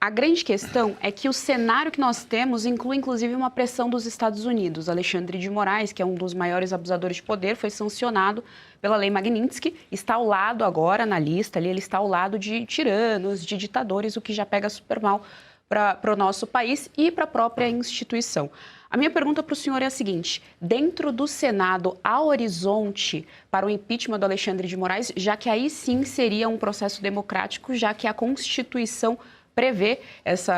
A grande questão é que o cenário que nós temos inclui, inclusive, uma pressão dos Estados Unidos. Alexandre de Moraes, que é um dos maiores abusadores de poder, foi sancionado pela Lei Magnitsky, está ao lado agora na lista, ali, ele está ao lado de tiranos, de ditadores, o que já pega super mal para o nosso país e para a própria instituição. A minha pergunta para o senhor é a seguinte: dentro do Senado, há horizonte para o impeachment do Alexandre de Moraes, já que aí sim seria um processo democrático, já que a Constituição prevê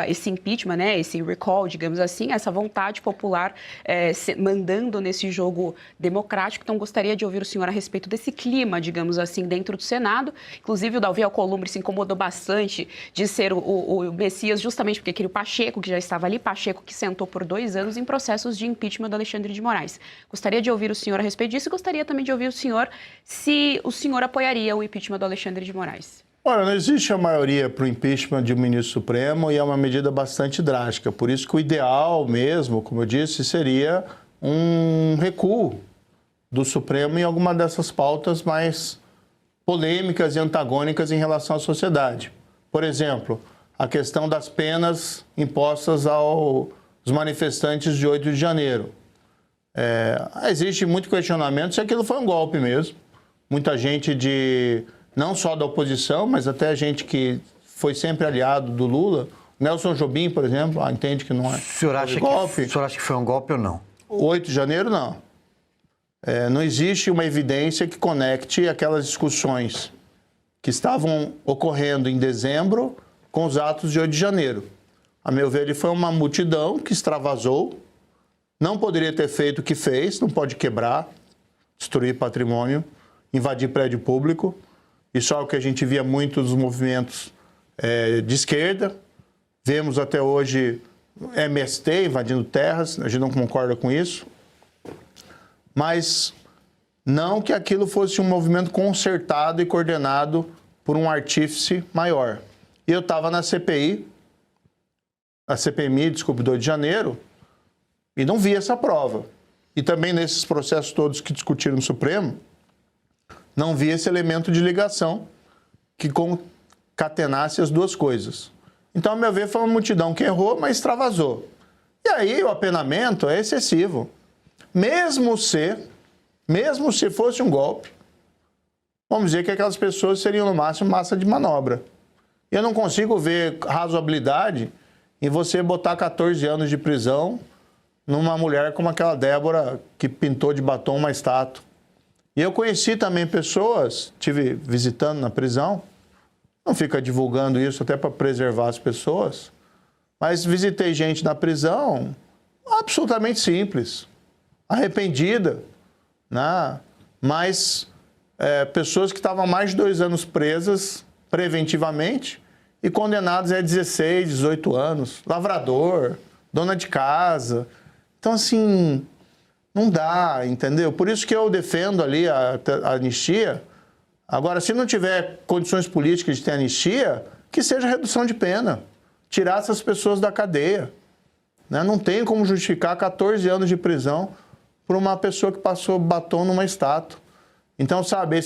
esse impeachment, né, esse recall, digamos assim, essa vontade popular mandando nesse jogo democrático. Então, gostaria de ouvir o senhor a respeito desse clima, digamos assim, dentro do Senado. Inclusive, o Davi Alcolumbre se incomodou bastante de ser o Messias, justamente porque queria o Pacheco, que já estava ali, Pacheco que sentou por 2 anos em processos de impeachment do Alexandre de Moraes. Gostaria de ouvir o senhor a respeito disso e gostaria também de ouvir o senhor se o senhor apoiaria o impeachment do Alexandre de Moraes. Olha, não existe a maioria para o impeachment de um ministro supremo e é uma medida bastante drástica. Por isso que o ideal mesmo, como eu disse, seria um recuo do Supremo em alguma dessas pautas mais polêmicas e antagônicas em relação à sociedade. Por exemplo, a questão das penas impostas aos manifestantes de 8 de janeiro. Existe muito questionamento se aquilo foi um golpe mesmo. Muita gente não só da oposição, mas até gente que foi sempre aliado do Lula. Nelson Jobim, por exemplo, entende que não é golpe. O senhor acha que foi um golpe ou não? O 8 de janeiro, não. Não existe uma evidência que conecte aquelas discussões que estavam ocorrendo em dezembro com os atos de 8 de janeiro. A meu ver, ele foi uma multidão que extravasou, não poderia ter feito o que fez, não pode quebrar, destruir patrimônio, invadir prédio público. Isso é o que a gente via muito dos movimentos de esquerda. Vemos até hoje MST invadindo terras, a gente não concorda com isso. Mas não que aquilo fosse um movimento concertado e coordenado por um artífice maior. E eu estava na CPI, desculpe, do 8 de janeiro, e não vi essa prova. E também nesses processos todos que discutiram no Supremo, não vi esse elemento de ligação que concatenasse as duas coisas. Então, a meu ver, foi uma multidão que errou, mas extravasou. E aí o apenamento é excessivo. Mesmo se fosse um golpe, vamos dizer que aquelas pessoas seriam, no máximo, massa de manobra. E eu não consigo ver razoabilidade em você botar 14 anos de prisão numa mulher como aquela Débora que pintou de batom uma estátua. E eu conheci também pessoas, estive visitando na prisão, não fica divulgando isso até para preservar as pessoas, mas visitei gente na prisão absolutamente simples, arrependida, né? Mas pessoas que estavam há mais de 2 anos presas preventivamente e condenadas a 16, 18 anos, lavrador, dona de casa. Então, assim, não dá, entendeu? Por isso que eu defendo ali a anistia. Agora, se não tiver condições políticas de ter anistia, que seja redução de pena. Tirar essas pessoas da cadeia. Né? Não tem como justificar 14 anos de prisão por uma pessoa que passou batom numa estátua. Então, sabe,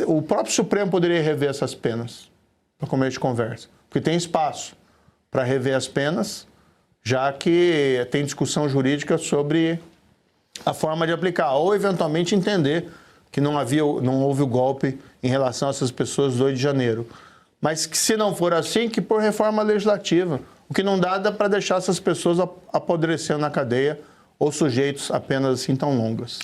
o próprio Supremo poderia rever essas penas, para começo de conversa. Porque tem espaço para rever as penas, já que tem discussão jurídica sobre a forma de aplicar, ou eventualmente entender que não houve o golpe em relação a essas pessoas do 8 de janeiro. Mas que, se não for assim, que por reforma legislativa. O que não dá para deixar essas pessoas apodrecendo na cadeia ou sujeitos a penas assim tão longas.